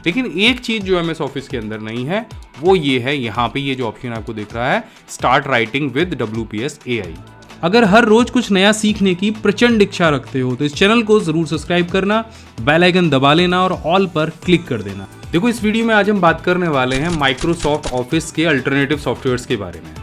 लेकिन एक चीज़ जो MS ऑफिस के अंदर नहीं है वो ये है, यहाँ पे ये जो ऑप्शन आपको दिख रहा है, start writing with WPS AI। अगर हर रोज कुछ नया सीखने की प्रचंड इच्छा रखते हो तो इस चैनल को जरूर सब्सक्राइब करना, बेल आइकन दबा लेना और ऑल पर क्लिक कर देना। देखो, इस वीडियो में आज हम बात करने वाले हैं माइक्रोसॉफ्ट ऑफिस के अल्टरनेटिव सॉफ्टवेयर्स के बारे में।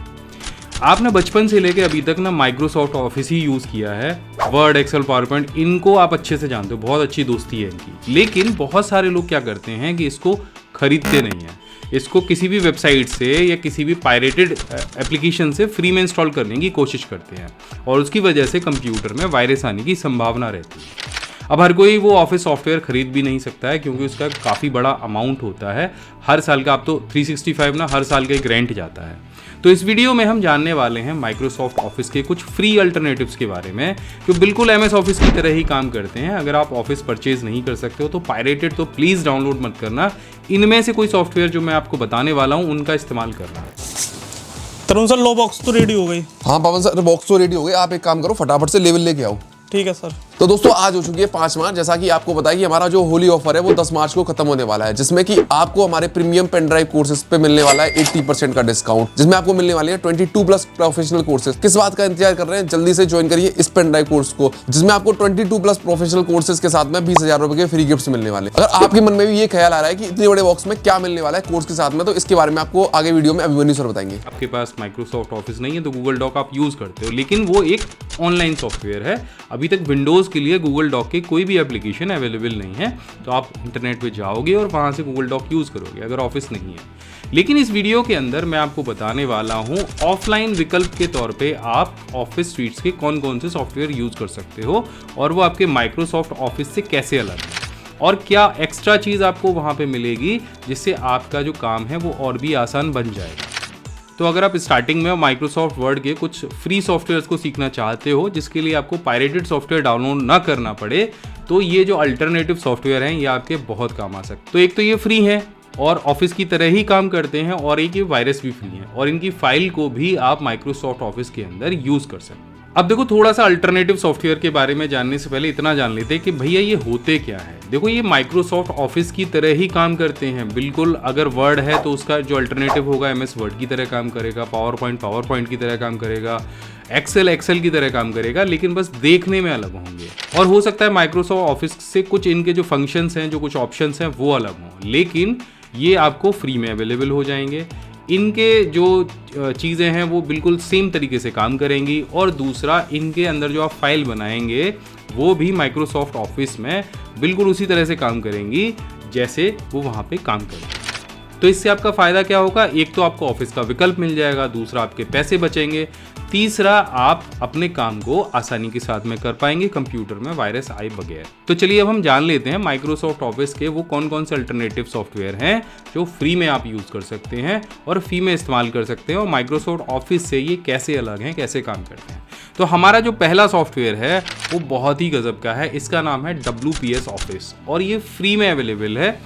आपने बचपन से लेके अभी तक ना माइक्रोसॉफ्ट ऑफिस ही यूज़ किया है। वर्ड, एक्सेल, पावर पॉइंट, इनको आप अच्छे से जानते हो, बहुत अच्छी दोस्ती है इनकी। लेकिन बहुत सारे लोग क्या करते हैं कि इसको खरीदते नहीं हैं, इसको किसी भी वेबसाइट से या किसी भी पायरेटेड एप्लीकेशन से फ्री में इंस्टॉल करने की कोशिश करते हैं और उसकी वजह से कंप्यूटर में वायरस आने की संभावना रहती है। अब हर कोई वो ऑफिस सॉफ्टवेयर खरीद भी नहीं सकता है क्योंकि उसका काफ़ी बड़ा अमाउंट होता है। हर साल का, आप तो 365 ना हर साल का एक रेंट जाता है। तो इस वीडियो में हम जानने वाले हैं माइक्रोसॉफ्ट ऑफिस के कुछ फ्री अल्टरनेटिव्स के बारे में जो बिल्कुल MS ऑफिस की तरह ही काम करते हैं। अगर आप ऑफिस परचेज नहीं कर सकते हो तो पायरेटेड तो प्लीज़ डाउनलोड मत करना। इनमें से कोई सॉफ्टवेयर जो मैं आपको बताने वाला हूँ उनका इस्तेमाल करना। तरुण सर, लो बॉक्स तो रेडी हो गई। हाँ पवन सर, बॉक्स तो रेडी हो गई। आप एक काम करो, फटाफट से लेवल लेके आओ। ठीक है सर। तो दोस्तों, आज हो चुकी है 5 मार्च। जैसा कि आपको पता है कि हमारा जो होली ऑफर है वो 10 मार्च को खत्म होने वाला है, जिसमें कि आपको हमारे प्रीमियम पेन ड्राइव कोर्सेज पे मिलने वाला है 80% का डिस्काउंट, जिसमें आपको मिलने वाली है 22+ प्रोफेशनल कोर्सेज। किस बात का इंतजार कर रहे हैं? जल्दी से ज्वाइन करिए इस पेन ड्राइव कोर्स को, जिसमें आपको 22+ प्रोफेशनल कोर्सेज के साथ में 20,000 रुपए के फ्री गिफ्ट मिलने वाले। अगर आपके मन में भी ये ख्याल आ रहा है कि इतने बड़े बॉक्स में क्या मिलने वाला है कोर्स के साथ में, तो इसके बारे में आपको आगे वीडियो में अभिमन्यु सर बताएंगे। आपके पास माइक्रोसॉफ्ट ऑफिस नहीं है तो गूगल डॉक आप यूज़ करते हो, लेकिन वो एक ऑनलाइन सॉफ्टवेयर है। अभी तक विंडोज़ के लिए गूगल डॉक की कोई भी एप्लीकेशन अवेलेबल नहीं है, तो आप इंटरनेट पे जाओगे और वहाँ से गूगल डॉक यूज़ करोगे अगर ऑफिस नहीं है। लेकिन इस वीडियो के अंदर मैं आपको बताने वाला हूँ ऑफलाइन विकल्प के तौर पे आप ऑफिस स्वीट्स के कौन कौन से सॉफ्टवेयर यूज़ कर सकते हो और वो आपके माइक्रोसॉफ्ट ऑफिस से कैसे अलग है और क्या एक्स्ट्रा चीज़ आपको वहाँ पे मिलेगी जिससे आपका जो काम है वो और भी आसान बन जाएगा। तो अगर आप स्टार्टिंग में माइक्रोसॉफ्ट वर्ड के कुछ फ्री सॉफ्टवेयर्स को सीखना चाहते हो जिसके लिए आपको पायरेटेड सॉफ्टवेयर डाउनलोड ना करना पड़े, तो ये जो अल्टरनेटिव सॉफ्टवेयर हैं ये आपके बहुत काम आ सकते हैं। तो एक तो ये फ्री है और ऑफिस की तरह ही काम करते हैं और एक ये वायरस भी फ्री है और इनकी फाइल को भी आप माइक्रोसॉफ्ट ऑफिस के अंदर यूज़ कर सकते हैं। अब देखो, थोड़ा सा अल्टरनेटिव सॉफ्टवेयर के बारे में जानने से पहले इतना जान लेते हैं कि भैया ये होते क्या है। देखो, ये माइक्रोसॉफ्ट ऑफिस की तरह ही काम करते हैं बिल्कुल। अगर वर्ड है तो उसका जो अल्टरनेटिव होगा MS वर्ड की तरह काम करेगा, पावर पॉइंट की तरह काम करेगा, एक्सेल की तरह काम करेगा, लेकिन बस देखने में अलग होंगे। और हो सकता है माइक्रोसॉफ्ट ऑफिस से कुछ इनके जो फंक्शंस हैं, जो कुछ ऑप्शंस हैं वो अलग हों, लेकिन ये आपको फ्री में अवेलेबल हो जाएंगे। इनके जो चीज़ें हैं वो बिल्कुल सेम तरीके से काम करेंगी और दूसरा, इनके अंदर जो आप फाइल बनाएंगे वो भी माइक्रोसॉफ्ट ऑफिस में बिल्कुल उसी तरह से काम करेंगी जैसे वो वहाँ पे काम करेंगे। तो इससे आपका फ़ायदा क्या होगा? एक तो आपको ऑफिस का विकल्प मिल जाएगा, दूसरा आपके पैसे बचेंगे, तीसरा आप अपने काम को आसानी के साथ में कर पाएंगे कंप्यूटर में वायरस आए बगैर। तो चलिए अब हम जान लेते हैं माइक्रोसॉफ्ट ऑफिस के वो कौन कौन से अल्टरनेटिव सॉफ्टवेयर हैं जो फ्री में आप यूज़ कर सकते हैं और फ्री में इस्तेमाल कर सकते हैं और माइक्रोसॉफ्ट ऑफिस से ये कैसे अलग हैं, कैसे काम करते हैं। तो हमारा जो पहला सॉफ्टवेयर है वो बहुत ही गजब का है। इसका नाम है WPS ऑफिस और ये फ्री में अवेलेबल है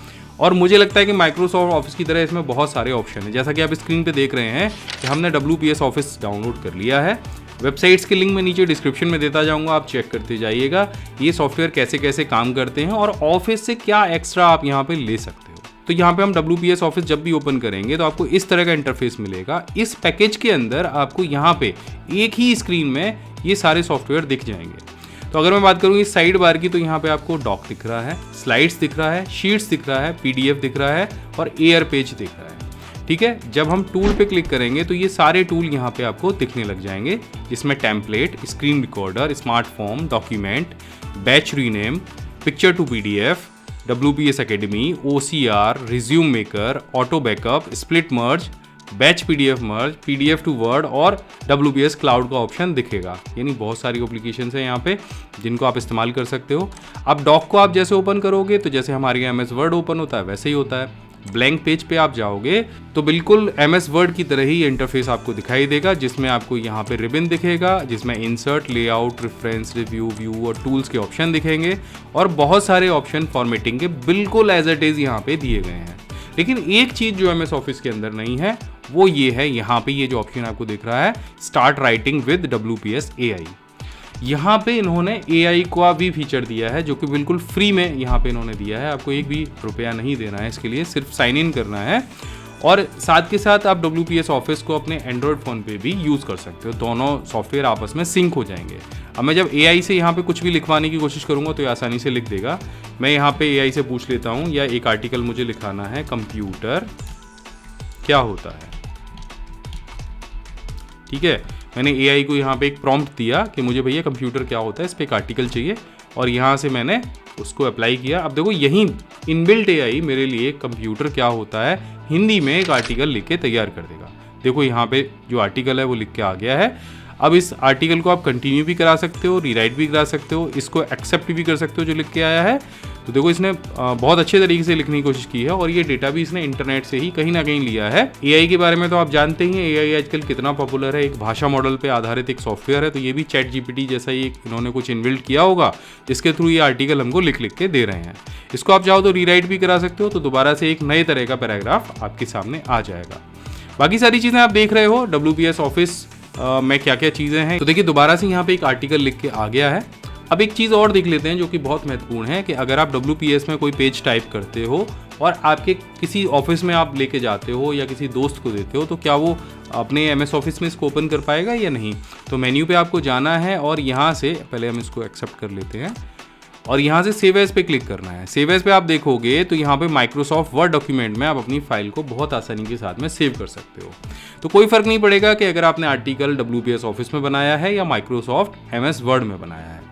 और मुझे लगता है कि माइक्रोसॉफ्ट ऑफिस की तरह इसमें बहुत सारे ऑप्शन हैं। जैसा कि आप स्क्रीन पे देख रहे हैं कि हमने WPS ऑफिस डाउनलोड कर लिया है। वेबसाइट्स के लिंक मैं नीचे डिस्क्रिप्शन में देता जाऊंगा, आप चेक करते जाइएगा ये सॉफ्टवेयर कैसे कैसे काम करते हैं और ऑफिस से क्या एक्स्ट्रा आप यहाँ पे ले सकते हो। तो यहाँ पे हम WPS ऑफिस जब भी ओपन करेंगे तो आपको इस तरह का इंटरफेस मिलेगा। इस पैकेज के अंदर आपको यहाँ पे एक ही स्क्रीन में ये सारे सॉफ्टवेयर दिख जाएंगे। तो अगर मैं बात करूँ इस साइड बार की, तो यहाँ पे आपको डॉक दिख रहा है, स्लाइड्स दिख रहा है, शीट्स दिख रहा है, PDF दिख रहा है और एयर पेज दिख रहा है। ठीक है, जब हम टूल पे क्लिक करेंगे तो ये सारे टूल यहाँ पे आपको दिखने लग जाएंगे, जिसमें template, screen recorder, smart form, document, batch rename, picture to PDF, WPS academy, OCR, resume maker, auto backup, split merge, batch PDF merge, PDF to word और WPS क्लाउड का ऑप्शन दिखेगा। यानी बहुत सारी एप्लीकेशंस हैं यहाँ पे जिनको आप इस्तेमाल कर सकते हो। अब डॉक को आप जैसे ओपन करोगे तो जैसे हमारे यहाँ MS वर्ड ओपन होता है वैसे ही होता है। ब्लैंक पेज पे आप जाओगे तो बिल्कुल MS वर्ड की तरह ही इंटरफेस आपको दिखाई देगा, जिसमें आपको यहाँ पे रिबन दिखेगा, जिसमें insert, layout, reference, review, view और टूल्स के ऑप्शन दिखेंगे और बहुत सारे ऑप्शन फॉर्मेटिंग के बिल्कुल एज इट इज यहाँ पे दिए गए हैं। लेकिन एक चीज़ जो MS ऑफिस के अंदर नहीं है वो ये है, यहाँ पे ये जो ऑप्शन आपको दिख रहा है, start writing with WPS AI। यहाँ पे इन्होंने AI का भी फीचर दिया है जो कि बिल्कुल फ्री में यहाँ पे इन्होंने दिया है। आपको एक भी रुपया नहीं देना है इसके लिए, सिर्फ साइन इन करना है। और साथ के साथ आप WPS ऑफिस को अपने एंड्रॉयड फ़ोन पे भी यूज़ कर सकते हो, दोनों सॉफ्टवेयर आपस में सिंक हो जाएंगे। अब मैं जब AI से यहाँ पे कुछ भी लिखवाने की कोशिश करूँगा तो ये आसानी से लिख देगा। मैं यहाँ पे AI से पूछ लेता हूँ, या एक आर्टिकल मुझे लिखाना है, कंप्यूटर क्या होता है। ठीक है, मैंने AI को यहाँ पे एक प्रॉम्प्ट दिया कि मुझे भैया कंप्यूटर क्या होता है, इस पर एक आर्टिकल चाहिए, और यहाँ से मैंने उसको अप्लाई किया। अब देखो यहीं इनबिल्ट AI मेरे लिए कंप्यूटर क्या होता है हिंदी में एक आर्टिकल लिख के तैयार कर देगा। देखो यहाँ पे जो आर्टिकल है वो लिख के आ गया है। अब इस आर्टिकल को आप कंटिन्यू भी करा सकते हो, रीराइट भी करा सकते हो, इसको एक्सेप्ट भी कर सकते हो जो लिख के आया है। तो देखो इसने बहुत अच्छे तरीके से लिखने की कोशिश की है, और ये डेटा भी इसने इंटरनेट से ही कहीं ना कहीं लिया है। AI के बारे में तो आप जानते ही हैं, AI आजकल कितना पॉपुलर है, एक भाषा मॉडल पे आधारित एक सॉफ्टवेयर है। तो ये भी ChatGPT जैसा ही इन्होंने कुछ इनबिल्ट किया होगा जिसके थ्रू ये आर्टिकल हमको लिख के दे रहे हैं। इसको आप चाहो तो रीराइट भी करा सकते हो, तो दोबारा से एक नए तरह का पैराग्राफ आपके सामने आ जाएगा। बाकी सारी चीज़ें आप देख रहे हो WPS ऑफिस में क्या क्या चीज़ें हैं। तो देखिए दोबारा से यहाँ पे एक आर्टिकल लिख के आ गया है। अब एक चीज़ और देख लेते हैं जो कि बहुत महत्वपूर्ण है, कि अगर आप WPS में कोई पेज टाइप करते हो और आपके किसी ऑफिस में आप लेके जाते हो या किसी दोस्त को देते हो, तो क्या वो अपने MS ऑफिस में इसको ओपन कर पाएगा या नहीं। तो मेन्यू पे आपको जाना है और यहाँ से पहले हम इसको एक्सेप्ट कर लेते हैं, और यहाँ से सेव एज पे क्लिक करना है। सेव एज पे आप देखोगे तो यहाँ पे माइक्रोसॉफ्ट वर्ड डॉक्यूमेंट में आप अपनी फाइल को बहुत आसानी के साथ में सेव कर सकते हो। तो कोई फ़र्क नहीं पड़ेगा कि अगर आपने आर्टिकल WPS ऑफिस में बनाया है या माइक्रोसॉफ्ट MS वर्ड में बनाया है।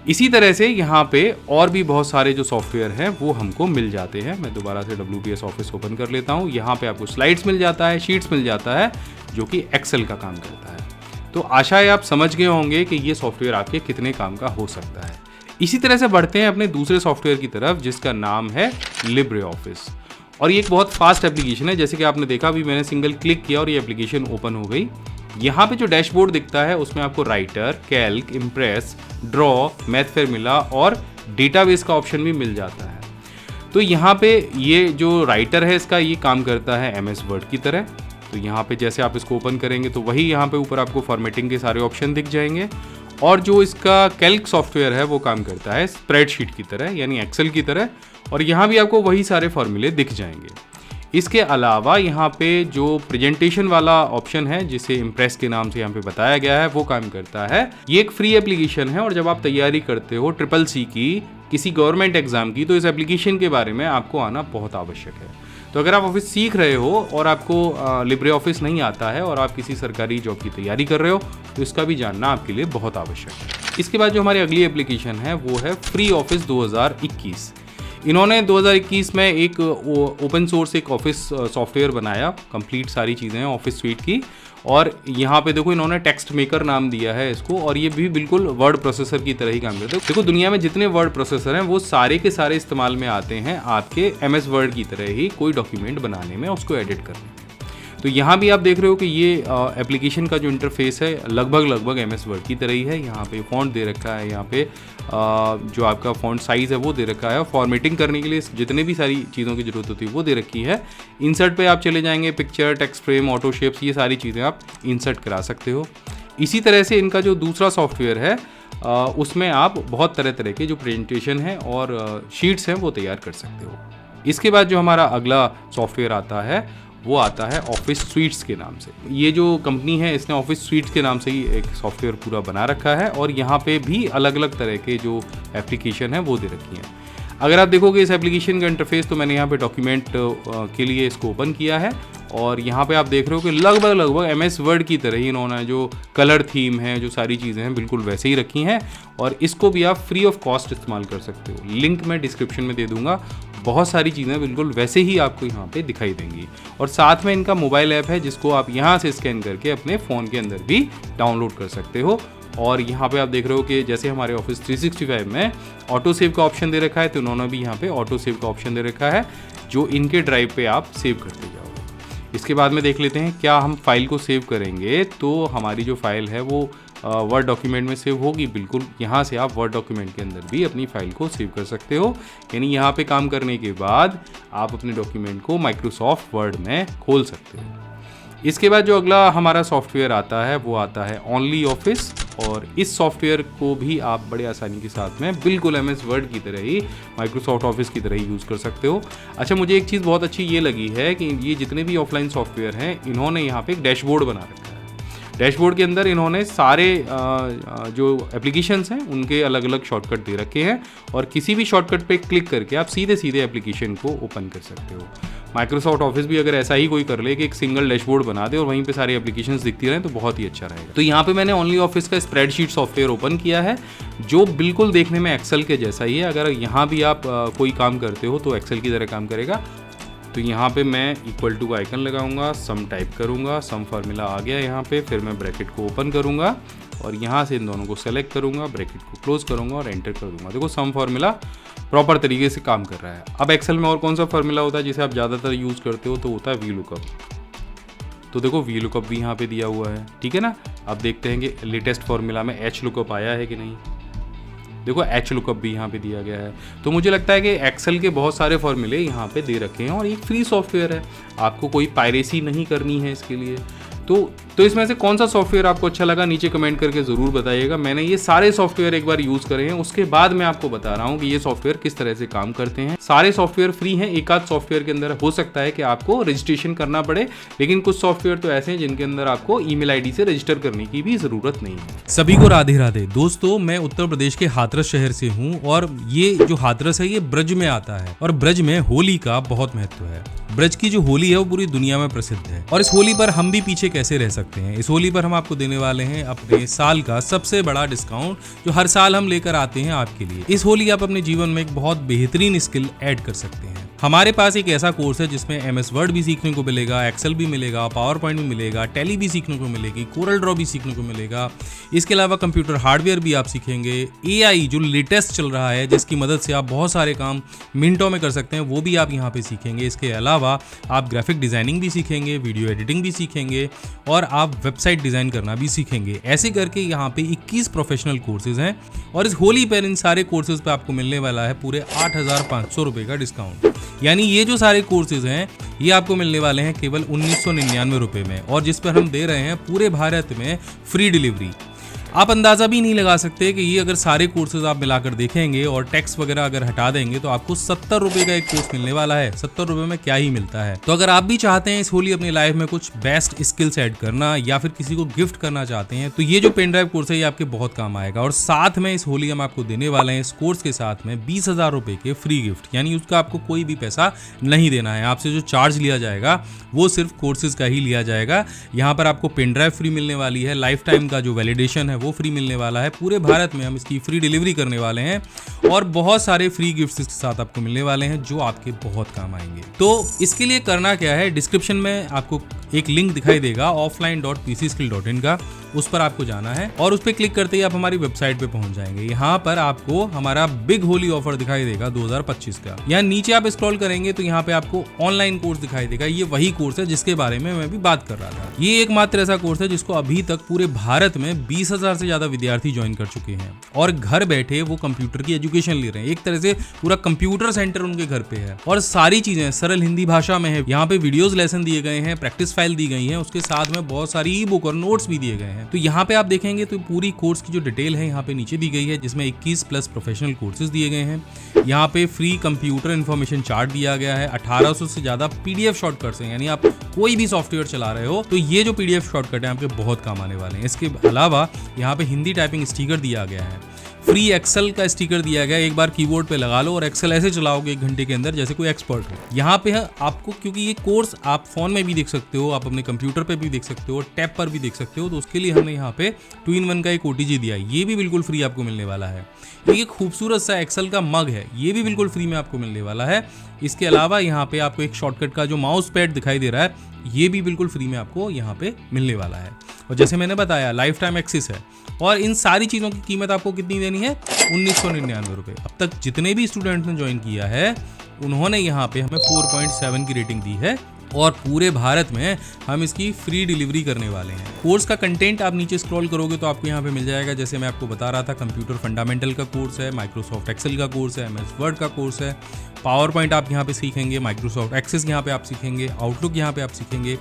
इसी तरह से यहाँ पे और भी बहुत सारे जो सॉफ्टवेयर हैं वो हमको मिल जाते हैं। मैं दोबारा से WPS ऑफिस ओपन कर लेता हूँ। यहाँ पे आपको स्लाइड्स मिल जाता है, शीट्स मिल जाता है, जो कि एक्सेल का काम करता है। तो आशा है आप समझ गए होंगे कि ये सॉफ्टवेयर आपके कितने काम का हो सकता है। इसी तरह से बढ़ते हैं अपने दूसरे सॉफ्टवेयर की तरफ जिसका नाम है LibreOffice। और ये एक बहुत फास्ट एप्लीकेशन है। जैसे कि आपने देखा, अभी मैंने सिंगल क्लिक किया और ये एप्लीकेशन ओपन हो गई। यहाँ पे जो डैशबोर्ड दिखता है उसमें आपको writer, Calc, impress, draw, math formula और डेटाबेस का ऑप्शन भी मिल जाता है। तो यहाँ पे ये जो राइटर है इसका ये काम करता है MS वर्ड की तरह। तो यहाँ पे जैसे आप इसको ओपन करेंगे तो वही यहाँ पे ऊपर आपको फॉर्मेटिंग के सारे ऑप्शन दिख जाएंगे। और जो इसका कैल्क सॉफ्टवेयर है वो काम करता है स्प्रेडशीट की तरह, यानी एक्सेल की तरह, और यहाँ भी आपको वही सारे फॉर्मूले दिख जाएंगे। इसके अलावा यहाँ पे जो प्रेजेंटेशन वाला ऑप्शन है जिसे इम्प्रेस के नाम से यहाँ पे बताया गया है वो काम करता है। ये एक फ्री एप्लीकेशन है, और जब आप तैयारी करते हो CCC की, किसी गवर्नमेंट एग्जाम की, तो इस एप्लीकेशन के बारे में आपको आना बहुत आवश्यक है। तो अगर आप ऑफिस सीख रहे हो और आपको LibreOffice नहीं आता है और आप किसी सरकारी जॉब की तैयारी कर रहे हो, तो इसका भी जानना आपके लिए बहुत आवश्यक है। इसके बाद जो हमारी अगली एप्लीकेशन है वो है FreeOffice 2021। इन्होंने 2021 में एक ओपन सोर्स एक ऑफिस सॉफ्टवेयर बनाया, कंप्लीट सारी चीज़ें हैं ऑफिस स्वीट की। और यहाँ पे देखो इन्होंने टेक्स्ट मेकर नाम दिया है इसको, और ये भी बिल्कुल वर्ड प्रोसेसर की तरह ही काम करता है। देखो दुनिया में जितने वर्ड प्रोसेसर हैं वो सारे के सारे इस्तेमाल में आते हैं आपके MS वर्ड की तरह ही कोई डॉक्यूमेंट बनाने में, उसको एडिट करने में। तो यहाँ भी आप देख रहे हो कि ये एप्लीकेशन का जो इंटरफेस है लगभग MS वर्ड की तरह ही है। यहाँ पे फॉन्ट दे रखा है, यहाँ पे जो आपका फॉन्ट साइज़ है वो दे रखा है, फॉर्मेटिंग करने के लिए जितने भी सारी चीज़ों की ज़रूरत होती है वो दे रखी है। इंसर्ट पे आप चले जाएंगे, picture, text frame, auto shapes, ये सारी चीज़ें आप इंसर्ट करा सकते हो। इसी तरह से इनका जो दूसरा सॉफ्टवेयर है उसमें आप बहुत तरह तरह के जो प्रेजेंटेशन है और शीट्स हैं वो तैयार कर सकते हो। इसके बाद जो हमारा अगला सॉफ्टवेयर आता है वो आता है ऑफिस स्वीट्स के नाम से। ये जो कंपनी है इसने ऑफिस स्वीट्स के नाम से ही एक सॉफ्टवेयर पूरा बना रखा है, और यहाँ पे भी अलग अलग तरह के जो एप्लीकेशन है वो दे रखी हैं। अगर आप देखोगे इस एप्लीकेशन का इंटरफेस, तो मैंने यहाँ पे डॉक्यूमेंट के लिए इसको ओपन किया है, और यहाँ पे आप देख रहे हो कि लगभग MS वर्ड की तरह ही इन्होंने जो कलर थीम है, जो सारी चीज़ें हैं बिल्कुल वैसे ही रखी हैं, और इसको भी आप फ्री ऑफ कॉस्ट इस्तेमाल कर सकते हो। लिंक मैं डिस्क्रिप्शन में दे दूँगा। बहुत सारी चीज़ें बिल्कुल वैसे ही आपको यहाँ पे दिखाई देंगी, और साथ में इनका मोबाइल ऐप है जिसको आप यहाँ से स्कैन करके अपने फ़ोन के अंदर भी डाउनलोड कर सकते हो। और यहाँ पे आप देख रहे हो कि जैसे हमारे ऑफिस 365 में ऑटो सेव का ऑप्शन दे रखा है, तो उन्होंने भी यहाँ पे ऑटो सेव का ऑप्शन दे रखा है जो इनके ड्राइव पे आप सेव करते जाओगे। इसके बाद में देख लेते हैं क्या हम फाइल को सेव करेंगे तो हमारी जो फाइल है वो वर्ड डॉक्यूमेंट में सेव होगी। बिल्कुल यहाँ से आप वर्ड डॉक्यूमेंट के अंदर भी अपनी फाइल को सेव कर सकते हो, यानी यहाँ पे काम करने के बाद आप अपने डॉक्यूमेंट को माइक्रोसॉफ्ट वर्ड में खोल सकते हो। इसके बाद जो अगला हमारा सॉफ्टवेयर आता है वो आता है OnlyOffice। और इस सॉफ्टवेयर को भी आप बड़े आसानी के साथ में बिल्कुल MS वर्ड की तरह ही, माइक्रोसॉफ्ट ऑफिस की तरह ही यूज़ कर सकते हो। अच्छा, मुझे एक चीज़ बहुत अच्छी ये लगी है कि ये जितने भी ऑफलाइन सॉफ्टवेयर हैं, इन्होंने यहाँ पे एक डैशबोर्ड बना रखा है। डैशबोर्ड के अंदर इन्होंने सारे जो एप्लीकेशंस हैं उनके अलग अलग शॉर्टकट दे रखे हैं और किसी भी शॉर्टकट पे क्लिक करके आप सीधे सीधे एप्लीकेशन को ओपन कर सकते हो। माइक्रोसॉफ्ट ऑफिस भी अगर ऐसा ही कोई कर ले कि एक सिंगल डैशबोर्ड बना दे और वहीं पे सारी एप्लीकेशंस दिखती रहें तो बहुत ही अच्छा रहेगा। तो यहाँ पे मैंने ओनली ऑफिस का स्प्रेडशीट सॉफ्टवेयर ओपन किया है जो बिल्कुल देखने में एक्सेल के जैसा ही है। अगर यहाँ भी आप कोई काम करते हो तो एक्सेल की तरह काम करेगा। तो यहाँ पे मैं इक्वल टू का आइकन लगाऊंगा, सम टाइप करूँगा, सम फार्मूला आ गया यहाँ पे, फिर मैं ब्रैकेट को ओपन करूँगा और यहाँ से इन दोनों को सेलेक्ट करूँगा, ब्रैकेट को क्लोज करूँगा और एंटर कर दूँगा। देखो सम फार्मूला प्रॉपर तरीके से काम कर रहा है। अब एक्सेल में और कौन सा फार्मूला होता है जिसे आप ज़्यादातर यूज़ करते हो, तो होता है VLOOKUP। तो देखो VLOOKUP भी यहाँ पे दिया हुआ है, ठीक है ना। अब देखते हैं कि लेटेस्ट फार्मूला में HLOOKUP आया है कि नहीं। देखो HLOOKUP भी यहाँ पे दिया गया है। तो मुझे लगता है कि एक्सेल के बहुत सारे फॉर्मूले यहाँ पे दे रखे हैं और ये फ्री सॉफ्टवेयर है, आपको कोई पायरेसी नहीं करनी है इसके लिए। तो इसमें से कौन सा सॉफ्टवेयर आपको अच्छा लगा नीचे कमेंट करके ज़रूर बताइएगा। मैंने ये सारे सॉफ्टवेयर एक बार यूज़ करे हैं, उसके बाद मैं आपको बता रहा हूँ कि ये सॉफ्टवेयर किस तरह से काम करते हैं। सारे सॉफ्टवेयर फ्री हैं, एक आध सॉफ्टवेयर के अंदर हो सकता है कि आपको रजिस्ट्रेशन करना पड़े, लेकिन कुछ सॉफ्टवेयर तो ऐसे हैं जिनके अंदर आपको ईमेल आईडी से रजिस्टर करने की भी ज़रूरत नहीं है। सभी को राधे राधे। दोस्तों, मैं उत्तर प्रदेश के हाथरस शहर से हूँ और ये जो हाथरस है ये ब्रज में आता है और ब्रज में होली का बहुत महत्व है। ब्रज की जो होली है वो पूरी दुनिया में प्रसिद्ध है और इस होली पर हम भी पीछे कैसे रह सकते हैं। इस होली पर हम आपको देने वाले हैं अपने साल का सबसे बड़ा डिस्काउंट जो हर साल हम लेकर आते हैं आपके लिए। इस होली आप अपने जीवन में एक बहुत बेहतरीन स्किल ऐड कर सकते हैं। हमारे पास एक ऐसा कोर्स है जिसमें MS वर्ड भी सीखने को मिलेगा, एक्सेल भी मिलेगा, पावर पॉइंट भी मिलेगा, टैली भी सीखने को मिलेगी, कोरल ड्रॉ भी सीखने को मिलेगा। इसके अलावा कंप्यूटर हार्डवेयर भी आप सीखेंगे। AI जो लेटेस्ट चल रहा है जिसकी मदद से आप बहुत सारे काम मिनटों में कर सकते हैं, वो भी आप यहाँ पे सीखेंगे। इसके अलावा आप ग्राफिक डिज़ाइनिंग भी सीखेंगे, वीडियो एडिटिंग भी सीखेंगे और आप वेबसाइट डिज़ाइन करना भी सीखेंगे। ऐसे करके यहाँ पे 21 प्रोफेशनल कोर्सेज हैं और इस होली पर इन सारे कोर्सेज पे आपको मिलने वाला है पूरे 8,500 रुपये का डिस्काउंट। यानी ये जो सारे कोर्सेज हैं ये आपको मिलने वाले हैं केवल 1999 रुपये में और जिस पर हम दे रहे हैं पूरे भारत में फ्री डिलीवरी। आप अंदाज़ा भी नहीं लगा सकते कि ये अगर सारे कोर्सेज आप मिलाकर देखेंगे और टैक्स वगैरह अगर हटा देंगे तो आपको 70 रुपये का एक कोर्स मिलने वाला है। 70 रुपये में क्या ही मिलता है। तो अगर आप भी चाहते हैं इस होली अपनी लाइफ में कुछ बेस्ट स्किल्स ऐड करना या फिर किसी को गिफ्ट करना चाहते हैं तो ये जो पेन ड्राइव कोर्स है ये आपके बहुत काम आएगा। और साथ में इस होली हम आपको देने वाले हैं इस कोर्स के साथ में 20,000 रुपये के फ्री गिफ्ट, यानी उसका आपको कोई भी पैसा नहीं देना है। आपसे जो चार्ज लिया जाएगा वो सिर्फ कोर्सेज का ही लिया जाएगा। यहाँ पर आपको पेन ड्राइव फ्री मिलने वाली है, लाइफ टाइम का जो वैलिडेशन है वो फ्री मिलने वाला है। पूरे भारत में हम इसकी फ्री डिलीवरी करने वाले हैं और बहुत सारे फ्री गिफ्ट्स इसके साथ आपको मिलने वाले हैं जो आपके बहुत काम आएंगे। तो इसके लिए करना क्या है, डिस्क्रिप्शन में आपको एक लिंक दिखाई देगा offline.pcskill.in का, उस पर आपको जाना है और उस पर क्लिक करते ही आप हमारी वेबसाइट पे पहुंच जाएंगे। यहाँ पर आपको हमारा बिग होली ऑफर दिखाई देगा 2025 का। यहाँ नीचे आप स्क्रॉल करेंगे तो यहाँ पे आपको ऑनलाइन कोर्स दिखाई देगा। ये वही कोर्स है जिसके बारे में मैं भी बात कर रहा था। ये एकमात्र ऐसा कोर्स है जिसको अभी तक पूरे भारत में 20,000 से ज्यादा विद्यार्थी ज्वाइन कर चुके हैं और घर बैठे वो कंप्यूटर की एजुकेशन ले रहे हैं। एक तरह से पूरा कंप्यूटर सेंटर उनके घर पे है और सारी चीजें सरल हिंदी भाषा में है। यहाँ पे वीडियोस लेसन दिए गए हैं, प्रैक्टिस फाइल दी गई है, उसके साथ में बहुत सारी ई बुक और नोट्स भी दिए गए हैं। तो यहाँ पे आप देखेंगे तो पूरी कोर्स की जो डिटेल है यहाँ पे नीचे दी गई है जिसमें 21 प्लस प्रोफेशनल कोर्सेज दिए गए हैं। यहाँ पे फ्री कंप्यूटर इन्फॉर्मेशन चार्ट दिया गया है। 1800 से ज्यादा PDF शॉर्टकट्स हैं, यानी आप कोई भी सॉफ्टवेयर चला रहे हो तो ये जो PDF शॉर्टकट है आपके बहुत काम आने वाले हैं। इसके अलावा यहाँ पे हिंदी टाइपिंग स्टिकर दिया गया है, फ्री एक्सेल का स्टिकर दिया गया। एक बार कीबोर्ड पे लगा लो और एक्सेल ऐसे चलाओगे 1 घंटे के अंदर जैसे कोई एक्सपर्ट हो। यहाँ पे है आपको, क्योंकि ये कोर्स आप फोन में भी देख सकते हो, आप अपने कंप्यूटर पे भी देख सकते हो, टैब पर भी देख सकते हो, तो उसके लिए हमने यहाँ पे 2-in-1 का एक OTG दिया है, ये भी बिल्कुल फ्री आपको मिलने वाला है। एक खूबसूरत सा एक्सेल का मग है, ये भी बिल्कुल फ्री में आपको मिलने वाला है। इसके अलावा यहाँ पे आपको एक शॉर्टकट का जो माउस पैड दिखाई दे रहा है ये भी बिल्कुल फ्री में आपको यहाँ पे मिलने वाला है। और जैसे मैंने बताया लाइफ टाइम एक्सेस है और इन सारी चीज़ों की कीमत आपको कितनी देनी है, 1999 रुपये। अब तक जितने भी स्टूडेंट्स ने ज्वाइन किया है उन्होंने यहाँ पे हमें 4.7 की रेटिंग दी है, और पूरे भारत में हम इसकी फ्री डिलीवरी करने वाले हैं। कोर्स का कंटेंट आप नीचे स्क्रॉल करोगे तो आपको यहाँ पे मिल जाएगा। जैसे मैं आपको बता रहा था, कंप्यूटर फंडामेंटल का कोर्स है, माइक्रोसॉफ्ट एक्सेल का कोर्स है, MS वर्ड का कोर्स है, पावर पॉइंट आप यहाँ पे सीखेंगे, माइक्रोसॉफ्ट एक्सेस यहाँ पे आप सीखेंगे, आउटलुक यहाँ पे आप सीखेंगे,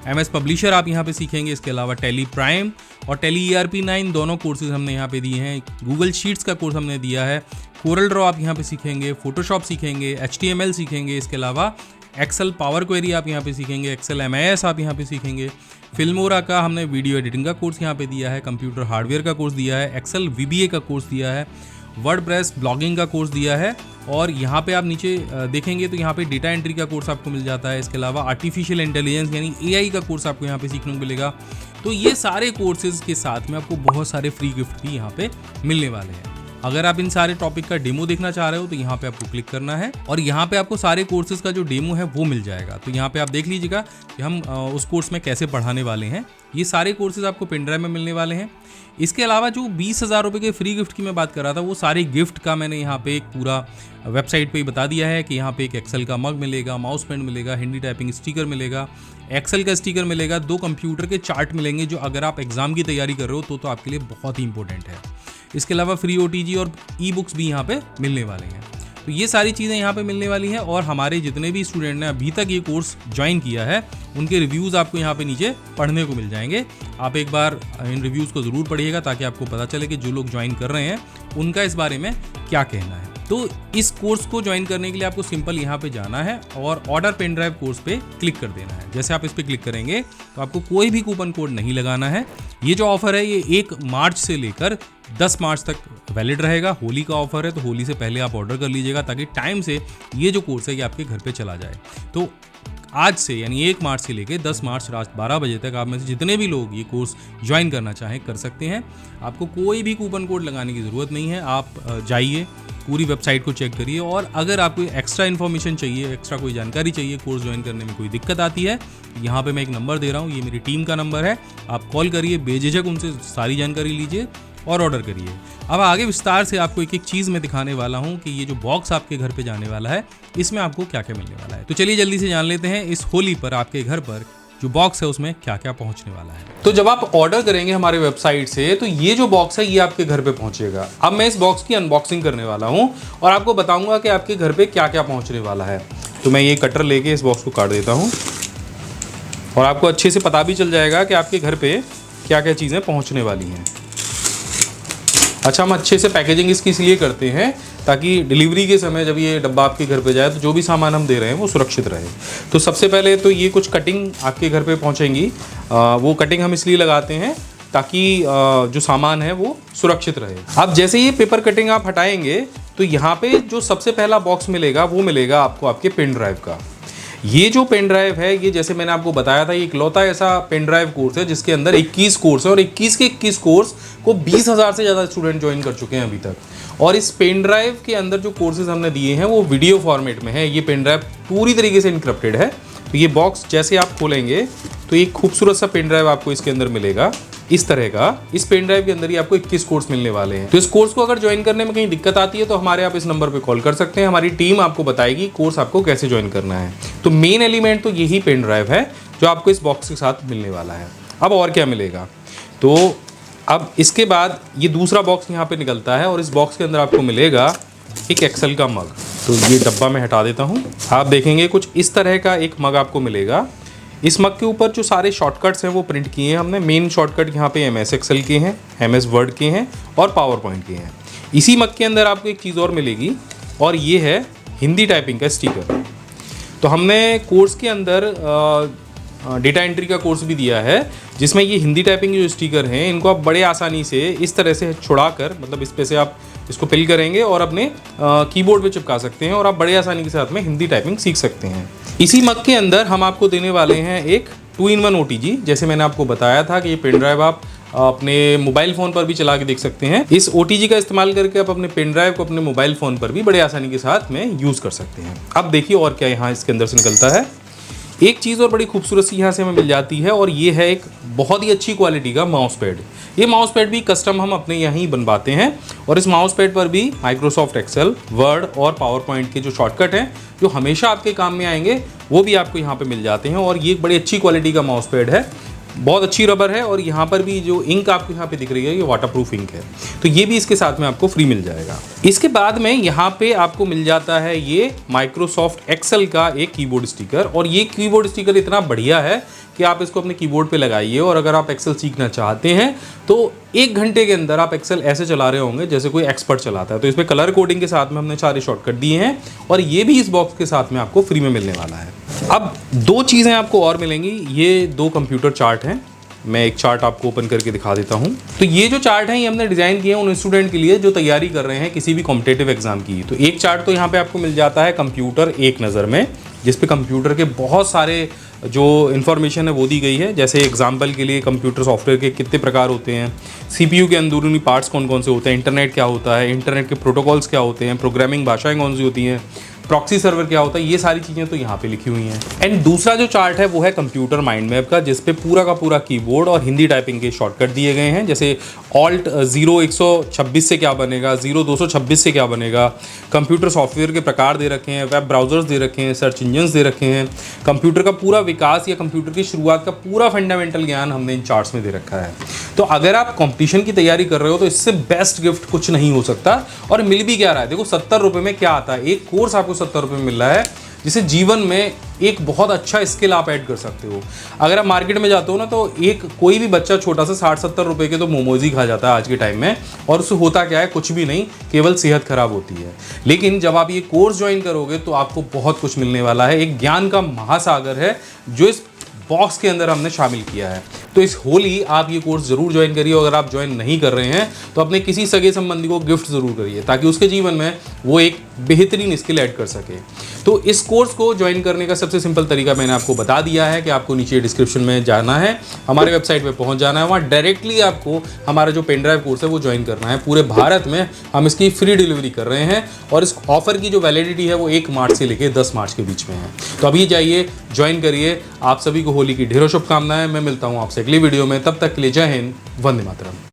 MS पब्लिशर आप यहाँ पे सीखेंगे। इसके अलावा टैली प्राइम और टैली ERP 9 दोनों कोर्सेज हमने यहाँ पे दिए हैं। गूगल शीट्स का कोर्स हमने दिया है। कोरल ड्रॉ आप यहाँ पे सीखेंगे, फोटोशॉप सीखेंगे, HTML सीखेंगे। इसके अलावा एक्सेल पावर क्वेरी आप यहाँ पे सीखेंगे, एक्सेल MIS आप यहाँ पे सीखेंगे। फिल्मोरा का हमने वीडियो एडिटिंग का कोर्स यहाँ पे दिया है, कंप्यूटर हार्डवेयर का कोर्स दिया है, एक्सेल VBA का कोर्स दिया है, वर्डप्रेस ब्लॉगिंग का कोर्स दिया है। और यहाँ पे आप नीचे देखेंगे तो यहाँ पे डेटा एंट्री का कोर्स आपको मिल जाता है। इसके अलावा आर्टिफिशियल इंटेलिजेंस यानी AI का कोर्स आपको यहाँ पे सीखने को मिलेगा। तो ये सारे कोर्सेज के साथ में आपको बहुत सारे फ्री गिफ्ट भी यहाँ पे मिलने वाले हैं। अगर आप इन सारे टॉपिक का डेमो देखना चाह रहे हो तो यहाँ पे आपको क्लिक करना है और यहाँ पे आपको सारे कोर्सेज का जो डेमो है वो मिल जाएगा। तो यहाँ पे आप देख लीजिएगा कि हम उस कोर्स में कैसे पढ़ाने वाले हैं। ये सारे कोर्सेज आपको पेन ड्राइव में मिलने वाले हैं। इसके अलावा जो 20,000 रुपये के फ्री गिफ्ट की मैं बात कर रहा था, वो सारे गिफ्ट का मैंने यहाँ पे एक पूरा वेबसाइट पे ही बता दिया है कि यहाँ पे एक एक्सेल का मग मिलेगा, माउस पेन मिलेगा, हिंदी टाइपिंग स्टिकर मिलेगा, एक्सेल का स्टिकर मिलेगा, 2 कंप्यूटर के चार्ट मिलेंगे जो अगर आप एग्जाम की तैयारी कर रहे हो तो आपके लिए बहुत ही इंपॉर्टेंट है। इसके अलावा फ्री OTG और ई-बुक्स भी यहाँ पे मिलने वाले हैं। तो ये सारी चीज़ें यहाँ पे मिलने वाली हैं और हमारे जितने भी स्टूडेंट ने अभी तक ये कोर्स ज्वाइन किया है उनके रिव्यूज़ आपको यहाँ पे नीचे पढ़ने को मिल जाएंगे। आप एक बार इन रिव्यूज़ को ज़रूर पढ़िएगा ताकि आपको पता चले कि जो लोग ज्वाइन कर रहे हैं उनका इस बारे में क्या कहना है। तो इस कोर्स को ज्वाइन करने के लिए आपको सिंपल यहाँ पे जाना है और ऑर्डर पेन ड्राइव कोर्स पे क्लिक कर देना है। जैसे आप इस पर क्लिक करेंगे तो आपको कोई भी कूपन कोड नहीं लगाना है। ये जो ऑफर है ये 1 मार्च से लेकर 10 मार्च तक वैलिड रहेगा। होली का ऑफर है तो होली से पहले आप ऑर्डर कर लीजिएगा ताकि टाइम से ये जो कोर्स है ये आपके घर पे चला जाए। तो आज से यानी 1 मार्च से लेकर 10 मार्च रात 12 बजे तक आप में से जितने भी लोग ये कोर्स ज्वाइन करना चाहें कर सकते हैं। आपको कोई भी कूपन कोड लगाने की ज़रूरत नहीं है। आप जाइए, पूरी वेबसाइट को चेक करिए और अगर आपको एक्स्ट्रा इन्फॉर्मेशन चाहिए, एक्स्ट्रा कोई जानकारी चाहिए, कोर्स ज्वाइन करने में कोई दिक्कत आती है, यहाँ पे मैं एक नंबर दे रहा हूँ, ये मेरी टीम का नंबर है। आप कॉल करिए, बेझिझक उनसे सारी जानकारी लीजिए और ऑर्डर करिए। अब आगे विस्तार से आपको एक एक चीज़ मैं दिखाने वाला हूँ कि ये जो बॉक्स आपके घर पे जाने वाला है इसमें आपको क्या क्या मिलने वाला है। तो चलिए जल्दी से जान लेते हैं इस होली पर आपके घर पर जो बॉक्स है उसमें क्या क्या पहुंचने वाला है। तो जब आप ऑर्डर करेंगे हमारे वेबसाइट से तो ये जो बॉक्स है ये आपके घर पे पहुंचेगा। अब मैं इस बॉक्स की अनबॉक्सिंग करने वाला हूं और आपको बताऊंगा कि आपके घर पे क्या क्या पहुंचने वाला है। तो मैं ये कटर लेके इस बॉक्स को काट देता हूं और आपको अच्छे से पता भी चल जाएगा कि आपके घर पे क्या क्या चीज़ें पहुँचने वाली हैं। अच्छा, हम अच्छे से पैकेजिंग इसकी इसलिए करते हैं ताकि डिलीवरी के समय जब ये डब्बा आपके घर पे जाए तो जो भी सामान हम दे रहे हैं वो सुरक्षित रहे। तो सबसे पहले तो ये कुछ कटिंग आपके घर पे पहुंचेंगी। वो कटिंग हम इसलिए लगाते हैं ताकि जो सामान है वो सुरक्षित रहे। अब जैसे ये पेपर कटिंग आप हटाएंगे तो यहाँ पे जो सबसे पहला बॉक्स मिलेगा वो मिलेगा आपको आपके पेन ड्राइव का। ये जो पेन ड्राइव है ये जैसे मैंने आपको बताया था, ये इकलौता ऐसा पेन ड्राइव कोर्स है जिसके अंदर 21 कोर्स है और 21 के 21 कोर्स को 20,000 से ज़्यादा स्टूडेंट ज्वाइन कर चुके हैं अभी तक। और इस पेन ड्राइव के अंदर जो कोर्सेज हमने दिए हैं वो वीडियो फॉर्मेट में है। ये पेन ड्राइव पूरी तरीके से इनक्रप्टेड है। तो ये बॉक्स जैसे आप खोलेंगे तो एक खूबसूरत सा पेन ड्राइव आपको इसके अंदर मिलेगा इस तरह का। इस पेन ड्राइव के अंदर ही आपको 21 कोर्स मिलने वाले हैं। तो इस कोर्स को अगर ज्वाइन करने में कहीं दिक्कत आती है तो हमारे आप इस नंबर पे कॉल कर सकते हैं। हमारी टीम आपको बताएगी कोर्स आपको कैसे ज्वाइन करना है। तो मेन एलिमेंट तो यही पेन ड्राइव है जो आपको इस बॉक्स के साथ मिलने वाला है। अब और क्या मिलेगा, तो अब इसके बाद ये दूसरा बॉक्स यहाँ पे निकलता है और इस बॉक्स के अंदर आपको मिलेगा एक एक्सेल का मग। तो ये डब्बा मैं हटा देता हूँ। आप देखेंगे कुछ इस तरह का एक मग आपको मिलेगा। इस मग के ऊपर जो सारे शॉर्टकट्स हैं वो प्रिंट किए हैं हमने। मेन शॉर्टकट यहाँ पे MS एक्सेल के हैं, MS वर्ड के हैं और पावर पॉइंट के हैं। इसी मग के अंदर आपको एक चीज़ और मिलेगी और ये है हिंदी टाइपिंग का स्टिकर। तो हमने कोर्स के अंदर डेटा एंट्री का कोर्स भी दिया है जिसमें ये हिंदी टाइपिंग जो स्टिकर हैं इनको आप बड़े आसानी से इस तरह से छुड़ाकर, मतलब इस पे से आप इसको फिल करेंगे और अपने कीबोर्ड पे चिपका सकते हैं और आप बड़े आसानी के साथ में हिंदी टाइपिंग सीख सकते हैं। इसी मग के अंदर हम आपको देने वाले हैं एक 2-in-1 OTG। जैसे मैंने आपको बताया था कि ये पेन ड्राइव आप अपने मोबाइल फ़ोन पर भी चला के देख सकते हैं। इस OTG का इस्तेमाल करके आप अपने पेन ड्राइव को अपने मोबाइल फ़ोन पर भी बड़े आसानी के साथ में यूज़ कर सकते हैं। अब देखिए और क्या यहाँ इसके अंदर से निकलता है। एक चीज़ और बड़ी खूबसूरत सी यहाँ से हमें मिल जाती है और ये है एक बहुत ही अच्छी क्वालिटी का माउस पैड। ये माउस पैड भी कस्टम हम अपने यहाँ ही बनवाते हैं और इस माउस पैड पर भी माइक्रोसॉफ्ट एक्सेल, वर्ड और पावर पॉइंट के जो शॉर्टकट हैं जो हमेशा आपके काम में आएंगे वो भी आपको यहाँ पे मिल जाते हैं। और ये एक बड़ी अच्छी क्वालिटी का माउस पैड है, बहुत अच्छी रबर है, और यहाँ पर भी जो इंक आपको यहाँ पे दिख रही है ये वाटरप्रूफ इंक है, तो ये भी इसके साथ में आपको फ्री मिल जाएगा। इसके बाद में यहाँ पे आपको मिल जाता है ये माइक्रोसॉफ्ट एक्सेल का एक कीबोर्ड स्टिकर, और ये कीबोर्ड स्टिकर इतना बढ़िया है कि आप इसको अपने कीबोर्ड पे लगाइए, और अगर आप एक्सेल सीखना चाहते हैं तो 1 घंटे के अंदर आप एक्सेल ऐसे चला रहे होंगे जैसे कोई एक्सपर्ट चलाता है। तो इसमें कलर कोडिंग के साथ में हमने सारे शॉर्टकट दिए हैं, और ये भी इस बॉक्स के साथ में आपको फ्री में मिलने वाला है। अब 2 चीज़ें आपको और मिलेंगी, ये 2 कंप्यूटर चार्ट हैं, मैं एक चार्ट आपको ओपन करके दिखा देता हूं। तो ये जो चार्ट हैं ये हमने डिज़ाइन किए हैं उन स्टूडेंट के लिए जो तैयारी कर रहे हैं किसी भी कॉम्पिटेटिव एग्जाम की। तो एक चार्ट तो यहाँ पे आपको मिल जाता है कंप्यूटर एक नज़र में, जिस पे कंप्यूटर के बहुत सारे जो इन्फॉर्मेशन है वो दी गई है। जैसे एग्जाम्पल के लिए कंप्यूटर सॉफ्टवेयर के कितने प्रकार होते हैं, CPU के अंदरूनी पार्ट्स कौन कौन से होते हैं, इंटरनेट क्या होता है, इंटरनेट के प्रोटोकॉल्स क्या होते हैं, प्रोग्रामिंग भाषाएं कौन सी होती हैं, प्रॉक्सी सर्वर क्या होता है, ये सारी चीज़ें तो यहाँ पे लिखी हुई हैं। एंड दूसरा जो चार्ट है वो है कंप्यूटर माइंड मैप का, जिस पे पूरा का पूरा कीबोर्ड और हिंदी टाइपिंग के शॉर्टकट दिए गए हैं। जैसे ऑल्ट 0 से क्या बनेगा, 0 226 से क्या बनेगा, कंप्यूटर सॉफ्टवेयर के प्रकार दे रखे हैं, वेब ब्राउजर्स दे रखे हैं, सर्च इंजन्स दे रखे हैं, कंप्यूटर का पूरा विकास या कंप्यूटर की शुरुआत का पूरा फंडामेंटल ज्ञान हमने इन चार्ट्स में दे रखा है। तो अगर आप कंपटीशन की तैयारी कर रहे हो तो इससे बेस्ट गिफ्ट कुछ नहीं हो सकता। और मिल भी क्या रहा है, देखो 70 रुपये में क्या आता है, एक कोर्स आपको 70 रुपये में मिल रहा है, जिसे जीवन में एक बहुत अच्छा स्किल आप ऐड कर सकते हो। अगर आप मार्केट में जाते हो ना तो एक कोई भी बच्चा छोटा सा 60-70 रुपए के तो मोमोज ही खा जाता है आज के टाइम में, और उससे होता क्या है, कुछ भी नहीं, केवल सेहत खराब होती है। लेकिन जब आप ये कोर्स ज्वाइन करोगे तो आपको बहुत कुछ मिलने वाला है, एक ज्ञान का महासागर है जो इस बॉक्स के अंदर हमने शामिल किया है। तो इस होली आप ये कोर्स ज़रूर ज्वाइन करिए। अगर आप ज्वाइन नहीं कर रहे हैं तो अपने किसी सगे संबंधी को गिफ्ट ज़रूर करिए, ताकि उसके जीवन में वो एक बेहतरीन स्किल ऐड कर सके। तो इस कोर्स को ज्वाइन करने का सबसे सिंपल तरीका मैंने आपको बता दिया है कि आपको नीचे डिस्क्रिप्शन में जाना है, हमारे वेबसाइट पे पहुंच जाना है, वहाँ डायरेक्टली आपको हमारा जो पेन ड्राइव कोर्स है वो ज्वाइन करना है। पूरे भारत में हम इसकी फ्री डिलीवरी कर रहे हैं, और इस ऑफर की जो वैलिडिटी है वो 1 मार्च से लेकर 10 मार्च के बीच में है। तो अभी जाइए, ज्वाइन करिए। आप सभी को होली की ढेरों शुभकामनाएं। मैं मिलता हूँ आपसे अगली वीडियो में, तब तक के लिए जय हिंद, वंदे मातरम।